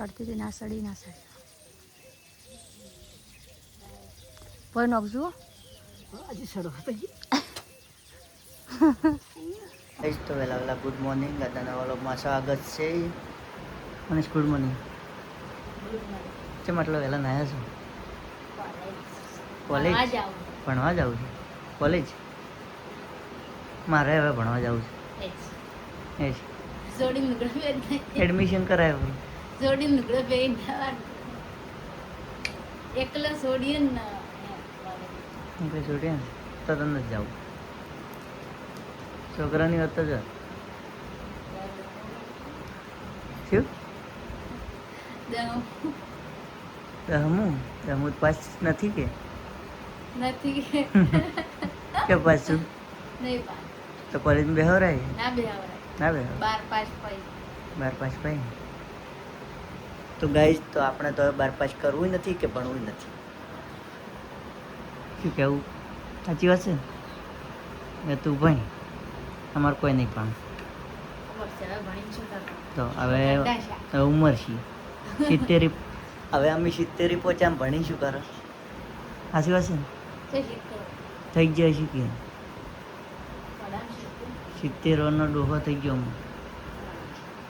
ચડતી હતી ના સડી કોઈ નોખશું હજી સડો તો વહેલા ગુડ મોર્નિંગ દાદાના વ્લોગમાં સ્વાગત છે અને ગુડ મોર્નિંગ છે મતલબ વહેલા નાયા છો કોલેજ ભણવા જાઉં છું કોલેજ મારે હવે ભણવા જવું છે એડમિશન કરાવ્યું જોડી નુકડો પેન એકલા છોડીએ ને કંઈ છોડીએ ને તો તમને જ જાઉં છોકરાની વાત તો જ શું દહમું પાસ નથી કે કે પાછું નહીં પાસ તો કોલેજમાં બેહવરાય ના બેહાવરાય ના બેહવ 12 પાસ પાઈ તો ગાઈઝ તો આપણે તો 12 પાસ કરવું નથી કે ભણવું નથી શું કહેવું સાચી વાત છે ને તું ભણ અમારે કોઈ નહીં પણ તો હવે ઉંમર છે 70 હવે અમે 70 પહોંચ્યા ભણી શું કરો સાચી વાત છે ને થઈ જાય છે કે 70 વર્ષનો ડોહો થઈ ગયો હું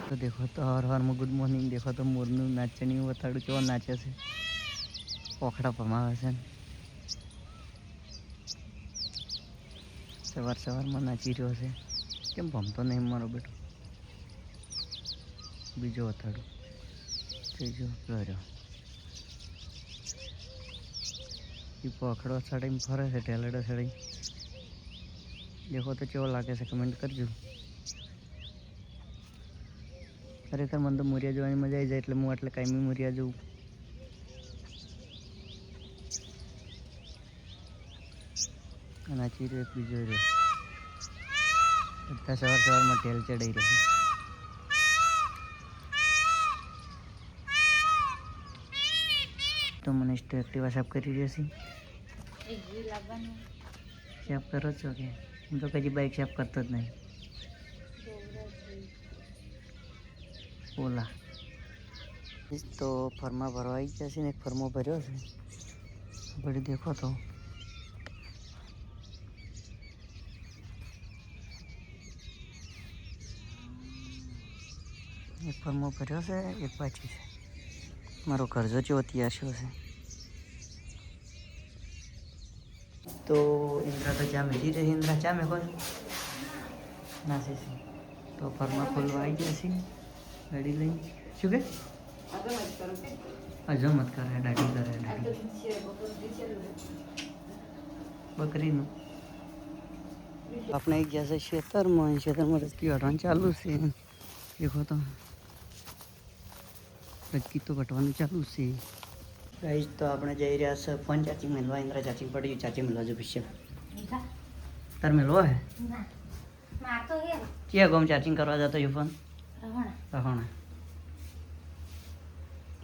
તો દેખો તો હવારમાં ગુડ મોર્નિંગ દેખો તો મોરનું નાચણી વતાડું કેવો નાચે છે પોખડા ભમાવે છે સવારમાં નાચી રહ્યો છે કેમ ભમતો નહીં મારો બેટો બીજો વતાડું ત્રીજો રહ્યો એ પોખડો ચડાઈને ફરે છે ટેલેડો ચડાઈ દેખો તો કેવો લાગે છે કમેન્ટ કરજો ખરેખર મને તો મોરિયા જોવાની મજા આવી જાય એટલે હું એટલે કાયમી મોરિયા જોઉં અને આ ચીરો એક બીજો રહ્યો બધા સવારમાં ટેલ ચડાઈ રહે તો મને એક્ટિવા સાફ કરી રહ્યો છે સાફ કરો છો કે હું તો કદી બાઇક સાફ કરતો જ નહીં ઓલા તો ફર્મા ભરવા આવી જશે ને એક ફર્મો ભર્યો છે બધી દેખો તો એક ફર્મો ભર્યો છે એક બાકી છે મારો કરજો ચેવો તૈયાર છે તો ઇન્દ્રા તો ચા મેલી રહી ઇન્દ્રા ચા મેં કોણ નાસી છે તો ફર્મા ખોલવા આવી ગયા છે ગાડી લઈ શું કે હજુ મત કરે દાઢી કરે બકરીનું આપણે ગયા છે ખેતરમાં રજકી વાટવાનું ચાલુ છે દેખો તો રજકી તો વાટવાનું ચાલુ છે ગાઈસ તો આપણે જઈ રહ્યા છે ફોન ચાર્જિંગ મેળવા ઇન્દ્રા ચાર્જિંગ પડી ચાર્જિંગ મેળવા જો પીછે તાર મેળવા હે ક્યાં ગામ ચાર્જિંગ કરવા જતો એ ફોન રહોણા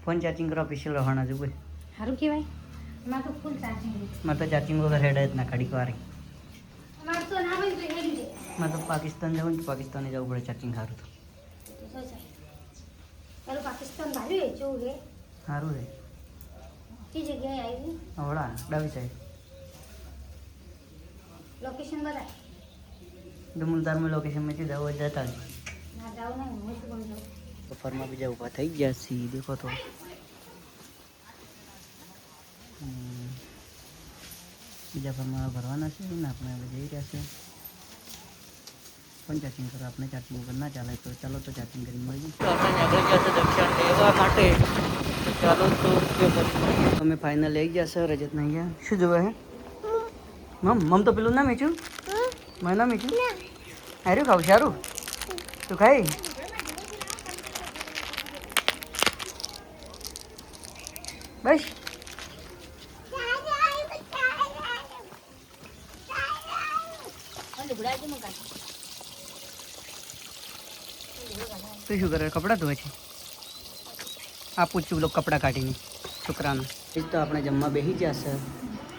ફોન ચાર્જિંગ કરવા પીછે રહોણા જો ભાઈ સારું કહેવાય મારે તો ફૂલ ચાર્જિંગ મારે તો ચાર્જિંગ વગર હેડ જ ના કાઢી વારી મારે તો ના હોય તો હેડી દે મારે તો પાકિસ્તાન જવું ને પાકિસ્તાને જવું પડે ચાર્જિંગ સારું તો પેલું પાકિસ્તાન ભાડ્યું જોવું હે સારું છે કઈ જગ્યાએ આવી હવડા ડાબી સાઈડ લોકેશન બતાય દમુલદારમાં લોકેશન મેં જવું જતા જ ના જાવ નહીં હું શું જાઉં બપોરમાં બીજા ઊભા થઈ ગયા છીએ દેખો તો બીજા ફરમાં ભરવાના છે ને આપણે હવે જઈ રહ્યા છે પણ ચાર્જિંગ કરો આપણે ચાર્જિંગ વગર ના ચાલે તો ચાલો તો ચાર્જિંગ કરી મળીએ તો આપણે આગળ ગયા છે દક્ષિણ લેવા માટે તો ચાલો તો અમે ફાઇનલ લઈ ગયા છે રજત નહીં ગયા શું જોવે હે મમ તો પેલું ના મીઠું મેં ના મીઠું હારું ખાવ સારું તું ખાઈ બસ તું શું કરે કપડાં ધોવે છે આપું છું લોકો કપડાં કાઢીને છોકરાના એ તો આપણે જમવા બેસી જશે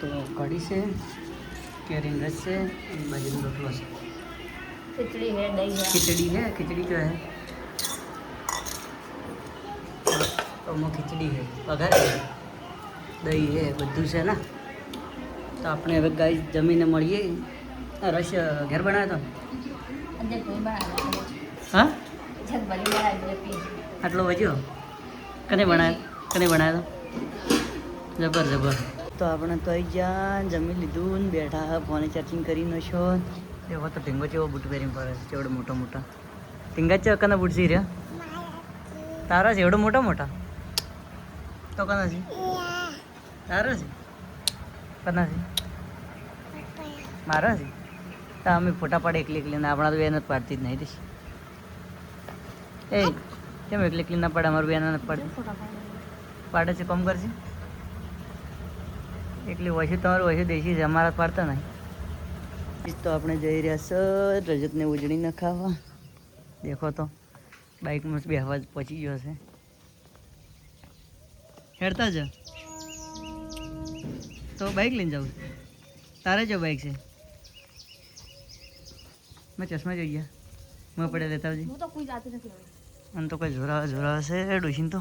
તો કઢી છે કેરીનો રસ છે અને બાજરીનો રોટલો છે खिचड़ी है दही है खिचड़ी है खिचड़ी जो है તો આમાં ખીચડી છે વઘારે દહીં છે બધું છે ને. તો આપણે હવે ગાય જમીને મળીએ. રસ ઘેર બનાવ્યો હતો હા આટલો વજ્યો કને બનાવ્યો જબર જબર. તો આપણે તો અહીં જ્યાં જમી લીધું ને બેઠા ફોને ચાર્જિંગ કરીને છો. એવો તો ઢીંગો ચેવો બૂટ પહેરીને ફરે છે એવડો મોટો મોટા ઢીંગા છે કના બૂટ સી રહ્યા તારા છે એવડો મોટા મોટા તો કના છે તારા છે કના છે મારા છે. તો અમે ફોટા પાડે એકલી એકલી ને આપણા તો બેન જ પાડતી જ નહીં દઈશ. એ કેમ એકલી એકલી ના પાડે અમારું બેન નથી પાડતી પાડે છે કોમ કરશે એકલી વસી તમારું વસી દેશી છે અમારા પાડતા નહીં. તો આપણે જઈ રહ્યા સર રજતને ઉજળી ન ખાવા. દેખો તો બાઇકમાં બે અવાજ પહોંચી ગયો છે. હેડતા જ તો બાઇક લઈને જાઉં તારે જો બાઇક છે મેં ચશ્મા જોઈ ગયા મેં પડે લેતા આવજે. મને તો કોઈ જોરાવા છે ડોશીને તો.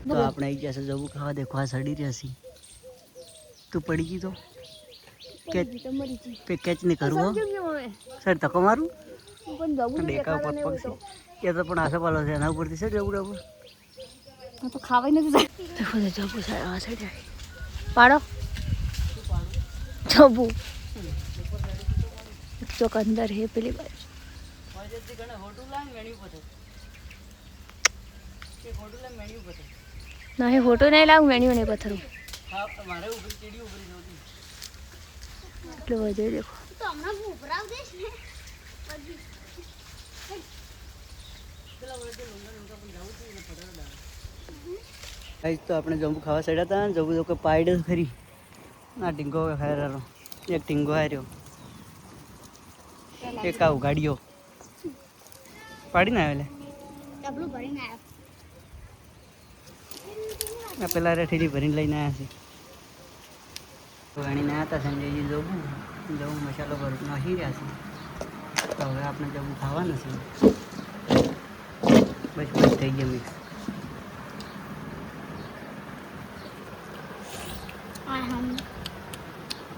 તો આપણે આવી જશે જવું ખાવા દેખો આ સડી રહ્યા છીએ. તું પડી ગઈ તો કેચ નહીં કરવું સર તકો મારું ડેકા ઉપર પગ છે એ તો પણ આસો પાલો છે એના ઉપરથી સર જવું ડબું તો ખાવાય નથી જબુ આ સાઈડ પાડો જબુ ચોક અંદર હે પેલી બાજુ नहीं फोटो नहीं लाऊं मेन्यू नहीं पत्थरों हमारे ऊपर चिड़ी ऊपर એટલે વધે દેખો તો હમણાં ઉભરાવ દેશ ને ગાઈસ તો આપણે જંબુ ખાવા સડ્યા હતા જંબુ તો કોઈ પાઈડ જ ખરી ના ટીંગો ખાયરારો એક ટીંગો આર્યો એક આવ ગાડીઓ પાડીને આવેલે ડબલું ભરીને આવ્યો આ પેલા રેઠીડી ભરીને લઈને આવ્યા છે વાણીને આવ્યા હતા સંજયજી જવું મસાલો ભરું નાખી રહ્યા છે. તો હવે આપણે જવું ખાવાનું છે બસ બસ થઈ ગયા મિક્સ.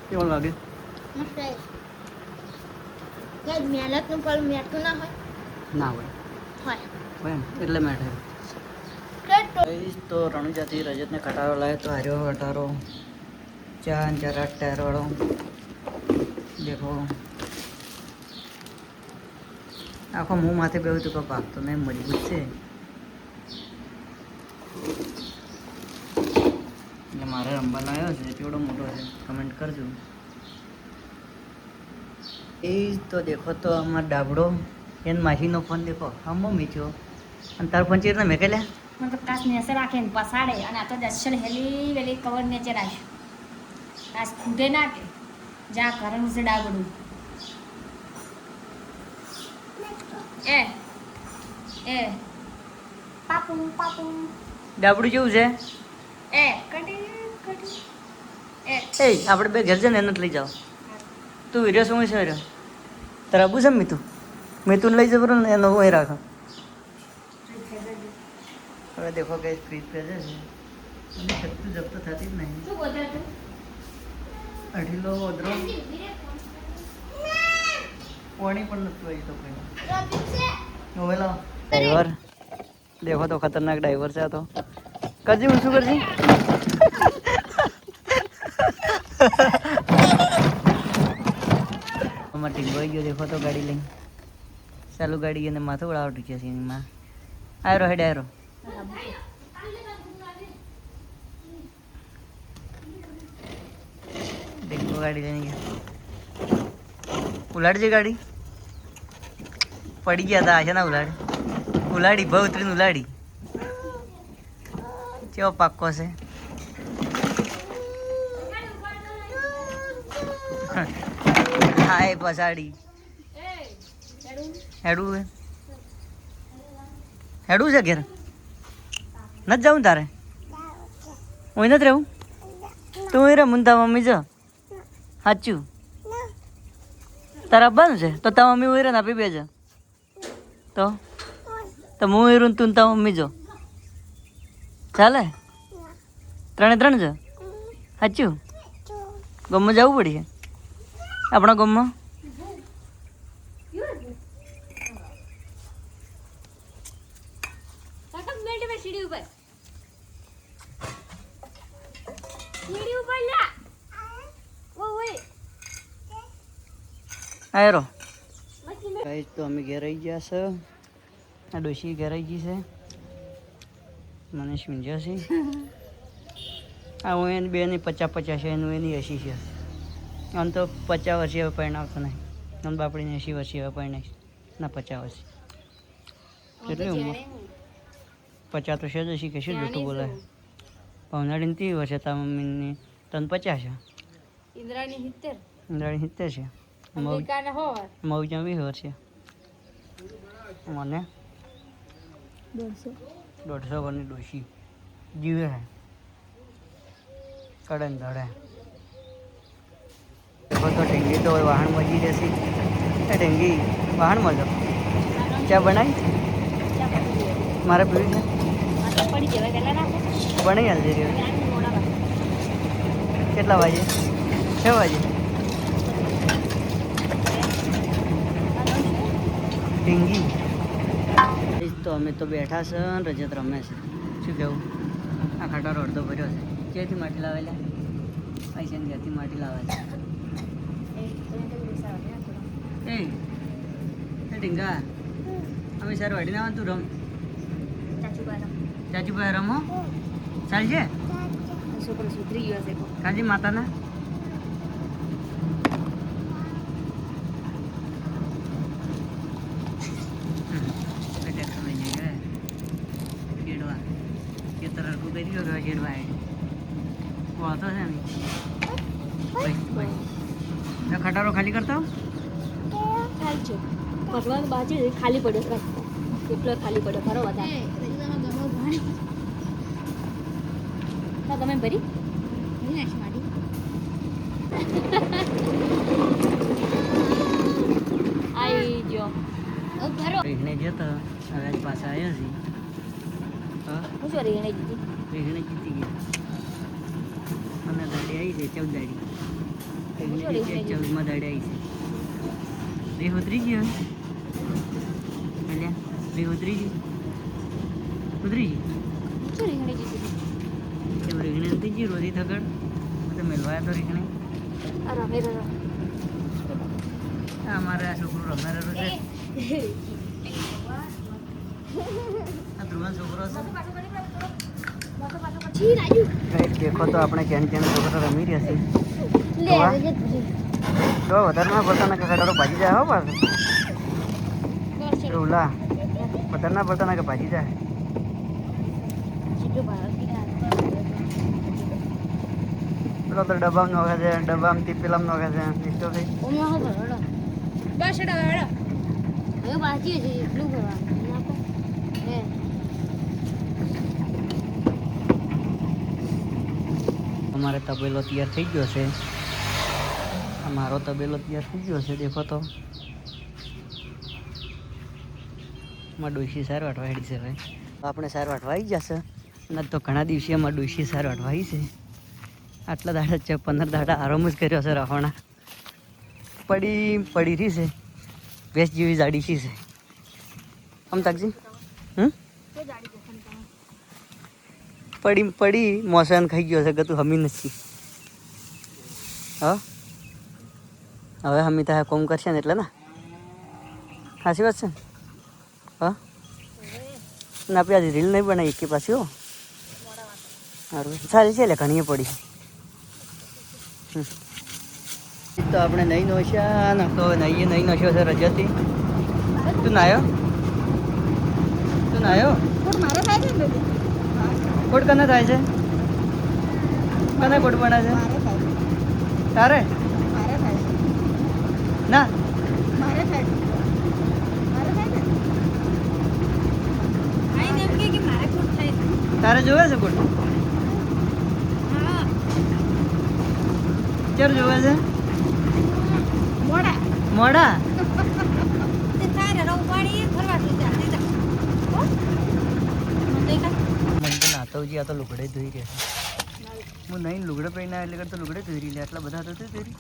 કેવું લાગે ના હોય એટલે મેઠ તો રણુજાથી રજતને કટારો લાવ્યો તો હાર્યો કટારો 4 4 8 ટાયર વાળો દેખો આખો મું માથે બેહું તો પાક તો નહીં મજબૂત છે એટલે મારે રમવા લાવ્યો છે કેવડો મોટો છે કમેન્ટ કરજો. એ તો દેખો તો અમારો ડાબડો એને માસીનો ફોન દેખો હમો મીચ્યો અને તારો ફોન ચીર ને મેં કે લે मतलब काश नेसे राखे ने पसाड़े અને આ તો દર્શન હેલી વેલી કવર નીચે રાખ કાશ ફૂટે ના કે જા કરન સે ડાગડું એ પાપુ પાપુ ડાબડું જેવું છે એ કટી એ આપણે બે ઘર જઈને એને જ લઈ જાઓ. તું વિડીયો શું છે રહ્યો તારા આબુ છે મેં તું લઈ જબરો ને એનો હું રાખો. હવે દેખો કે ફ્રીજ पे છે અને છત્તું જપ્ત થતી જ નહીં. શું બોલતા તું અઢીલો ઓદરો પાણી પણ નથી આવી તો કોઈ ઓવેલા ડ્રાઈવર દેખો તો ખતરનાક ડ્રાઈવર છે આ તો કરજી હું શું કરજી અમાર ટીંગો આવી ગયો દેખો તો ગાડી લઈને ચાલુ ગાડી એને માથું ઉડાવટી છે સિનેમા આયરો હેડ આયરો देखो गाड़ी लेने गया उलाड़ जे गाड़ी पड़ी गया था आशा ना उलाड़ी बहुत उतरी उलाड़ी चो पाक्को से हाय पसाड़ी हेडू है हेडू से घेर न जाऊँ तारे वही न रहूँ तू रे मुंदा मम्मी जो સાચું તારા બંધ છે તો તારા મમ્મી ઉયરે ને આપી બેજો તો હું ઉયરું તું તારા મમ્મી જો ચાલે 3 જો સાચું ગમમાં જવું પડશે આપણા ગમમાં સીડી ઉપર લા ઓય આયરો ગાઈસ તો અમે ઘેર આવી ગયા છે આ ડોશી ઘેર આવી ગઈ છે મને સમજ્યા છે આ હું એની બેની 50 છે એનું એની 80 છે આમ તો 50 વર્ષે હવે પરણાવતો નહીં આમ બાપડીને 80 વર્ષે હવે પરણાઈશ ના 50 વર્ષે કેટલી ઉંમર 50 તો છે જ હશે કે શું જૂઠું બોલાય પવનાડીને 30 વર્ષે તારા મમ્મીની તને 50 છે ઇન્દ્રાણી 70 ઇન્દ્રાણી 70 છે અમેરિકાના હોર મૌજા 20 વર્ષે મને 150 વર્ષની ડોશી જીવે હે કડે ને ધડે તો ઢેંગી તો વાહણમાં જી રહેશે એ ઢેંગી વાહણમાં જો ચા બનાવી મારે પીવી છે પડી જવાય પહેલા નાખો બની હાલતી રહ્યો કેટલા વાગે 6 વાગે ઢીંગી તો અમે તો બેઠા છે ને રજત રમે છે શું કહેવું આ ખટારો અડધો ભર્યો છે ક્યાંથી માટી લાવેલા પૈસાની ક્યાંથી માટી લાવે છે એ ઢીંગા અમે સર વાડીને આવવાનું તું રમ ચાચુભાઈ રમો ચાલજે છોકરો સુધરી ગયો છે કાજી માતાના ખટારો ખાલી કરતા ભગવાન બાજુ ખાલી પડ્યો રસ્તો એટલો ખાલી પડ્યો ખરો વધારે તમે ભરી આઈ જો રીંગણે જતો હવે આજ પાછા આવ્યા છીએ હું શું રીંગણે જીતી રીંગણે જીતી ગયા અને દાડી આવી છે 14 દાડી રીંગણે 14માં દાડી આવી છે બે ઉતરી ગયો એટલે બે ઉતરી ગઈ ઉતરી ગઈ શું રીંગણે જીતી કેમ રીંગણે નથી ગઈ રોજી થગડ તો મેળવાયા તો રીંગણે આ રમે આ અમારે આ છોકરો રમેરેલો છે આ ધ્રુવન છોકરો છે દેખો તો આપણે કેન છોકરો રમી રહ્યા છે તો વધારે પડતા ખટારો ભાજી જાય હો પાછું રૂલા વધારે પડતા કે ભાજી જાય પેલો તો ડબ્બામાં નોખે છે ડબ્બામાંથી પેલામાં નોખે છે તો કઈ બસ હવે બાકી છે એટલું કરવાનું અમારે તબેલો તૈયાર થઈ ગયો છે મારો તબેલો તૈયાર થઈ ગયો છે દેખો તો માં ડોશી સાર વાટવાડી છે ભાઈ આપણે સાર વાટવાઈ જશે અને તો ઘણા દિવસે અમારે ડોશી સાર વાટવાઈ છે આટલા દાડા છે 15 દાડા આરામ જ કર્યો છે રહોણા પડી રહી છે ભેંસ જેવી જાડી છે આમ તાકજી પડી મોસાન ખાઈ ગયો છે કે તું હમી નથી હા હવે હમી તો કોમ કરશે ને એટલે ને સાચી વાત છે ને હા ને આપણે આજે રીલ નહીં બનાવી કે પાછી હો સારું સારી છે એટલે ઘણી પડી તો આપણે નહીં નોશ્યા ને તો નહીં નોશ્યો છે રજતી તું નાયો મારે થાય છે કોટ કને થાય છે કને કોટ બને છે તારે ના તારે જોવે છે કોટ ક્યારે જોવે છે મોડા તે થાય ને રવ પાડી ફરવા લીધા લીધા હો મને કા મને તો નાતવજી આ તો લુગડે ધોઈ રહ્યા હું નહીં લુગડે પહેરીને એટલે કરતો લુગડે ધોઈ રહી લે આટલા બધા તો ધોઈ રહી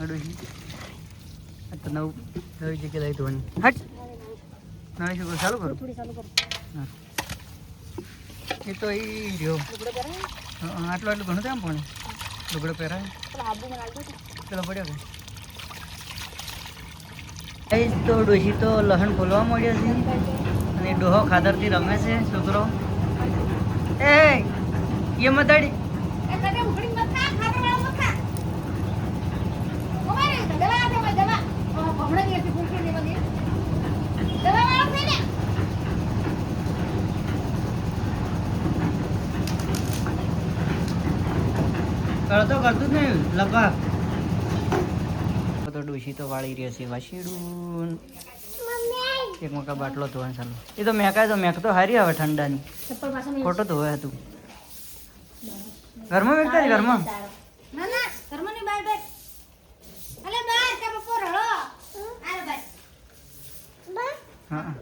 અડોશી આ તો નવું નવી જગ્યાએ લઈ ધોવાની હટ નવી શું ચાલુ કરું થોડી ચાલુ કરો હા એ તો એ રહ્યો લુગડો પહેરાય આટલું આટલું ઘણું ત્યાં પણ લુગડો પહેરાય પેલા આબુ મને આલજો પેલો પડ્યો કે તો ડોશી તો લહણ ખોલવા મળ્યો છે અને ડોહો ખાતરથી રમે છે છોકરો એ મતાડી એ કદે ઉખડી મત ખા ખાવા વાળો મત ખા ઓમારે દવા દે દવા ઓ ભમણા ની હતી ફૂંકી દેવા દે દવા વાળો છે ને કરતો કરતું જ નહીં લગા તો ડોશી તો વાળી રહી છે વાસીડું એક મકા બાટલો ધોવાનું ચાલુ એ તો મેકાય તો મેક તો હારી આવે ઠંડાની ચપ્પલ પાછો ખોટો ધોવાય હતું ઘરમાં વેકતા છે ઘરમાં ના ના ઘરમાં ની બહાર બેઠ અલે બહાર કે બપોર હળો આરે બહાર હા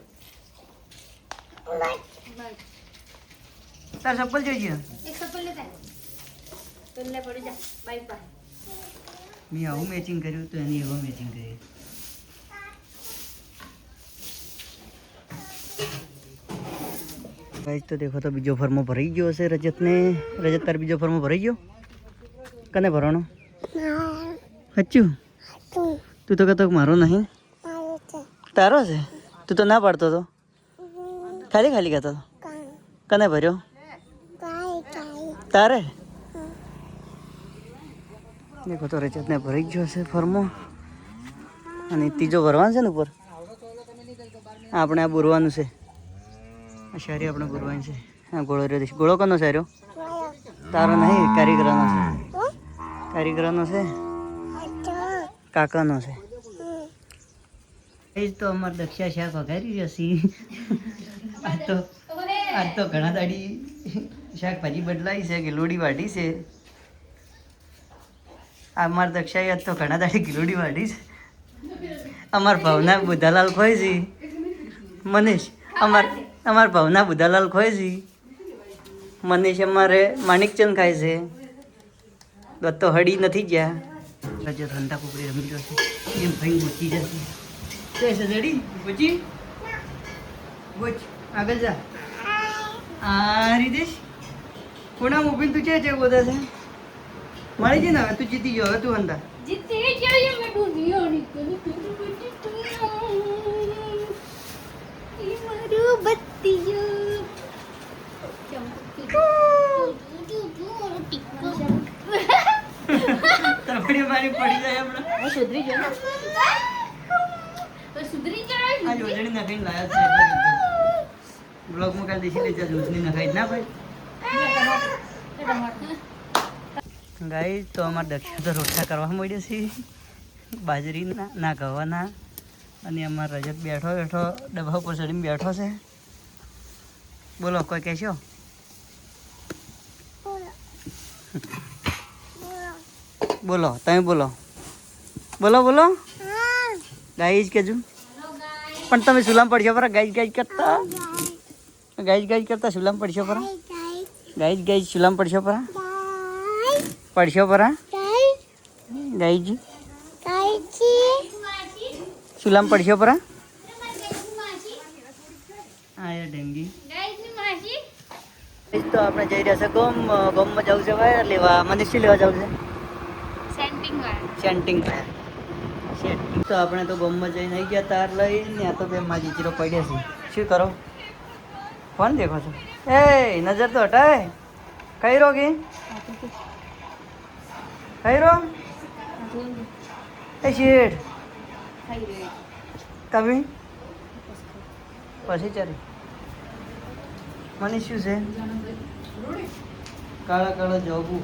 બહાર તાર ચપ્પલ જોઈએ એક ચપ્પલ લેતા પેલે પડી જા બાઈક પર મેં આવું મેચિંગ કર્યું તો એની એવું મેચિંગ કર્યું ગાઈસ તો દેખો તો બીજો ફોર્મો ભરાઈ ગયો હશે રજતને રજત તાર બીજો ફોર્મો ભરાઈ ગયો કને ભરવાનો હચ્યું તું તો કહેતો મારો નહીં તારો છે તું તો ના પાડતો હતો ખાલી ખાલી કહેતો હતો કને ભર્યો તારે દેખો તો રજતને ભરાઈ ગયો હશે ફોર્મો અને ત્રીજો ભરવાનો છે ને ઉપર આપણે આ બોરવાનું છે આ શારી આપણે બોરવાની છે હા ગોળો રહ્યો ગોળો કોનો છે રહ્યો તારો નહીં કારીગરનો છે કારીગરનો છે કાકાનો છે એ જ તો અમારે દક્ષા શાક વઘારી જશી આજ તો ઘણા દાડી શાકભાજી બદલાઈ છે ગિલોડી વાઢી છે અમાર દક્ષાએ આજ તો ઘણા દાડી ગિલોડી વાઢી છે અમાર ભાવના બુધાલાલ ખોય છે મનીષ અમાર ભાવના બુધાલાલ ખોય છે મનીષ અમારે માણિકચંદ ખાય છે તો હળી નથી ગયા રજો ઠંડા કુકડી રમી ગયો છે એમ ભાઈ મૂકી જશે તે સજડી પૂછી પૂછ આગળ જા આ રીતેશ કોના મોબાઈલ તું છે બધા છે મળી જઈને હવે તું જીતી ગયો હવે તું અંદા જીતી ગયો મેં ડૂબ્યો નીકળ ઈ મારું બત્તીયું તપડી મારી પડી જાય હમણાં સુધરી ગયો ને તો સુધરી જાય આ જોજણી નાખીને લાયા છે એટલે બ્લોગમાં કાલ દેશી લેજા જોજણી નખાઈ ના ભાઈ ગાઈ તો અમારે દક્ષિણ તો રોટલા કરવા મળ્યો છે બાજરીના ના ગવાના અને અમારો રજત બેઠો બેઠો ડબ્બા ઉપર ચડીને બેઠો છે બોલો કોઈ કહેશો બોલો તમે બોલો બોલો બોલો ગાઈ જ કહેજો પણ તમે સુલામ પડશો પરા ગાઈ ગાઈ કરતા ગાઈ કરતા સુલામ પડશો પરા ગાઈ સુલામ પડશો પરા પડશો પરા ગાઈજી સુલામ પડશો પરા હા યાર ડેંગી તો આપણે જઈ રહ્યા છે ગોમમાં જવું છે વાયર લેવા મને શું લેવા જવું છે સેન્ટિંગ વાયર તો આપણે તો ગોમમાં જઈને આવી ગયા તાર લઈને આ તો બે માજી ચીરો પડ્યા છે શું કરો કોણ દેખો છો એ નજર તો હટાય કઈ રો કે કઈ રો એ શેઠ કભી પછી ચાલે મને શું છે કાળા કાળા જોબુ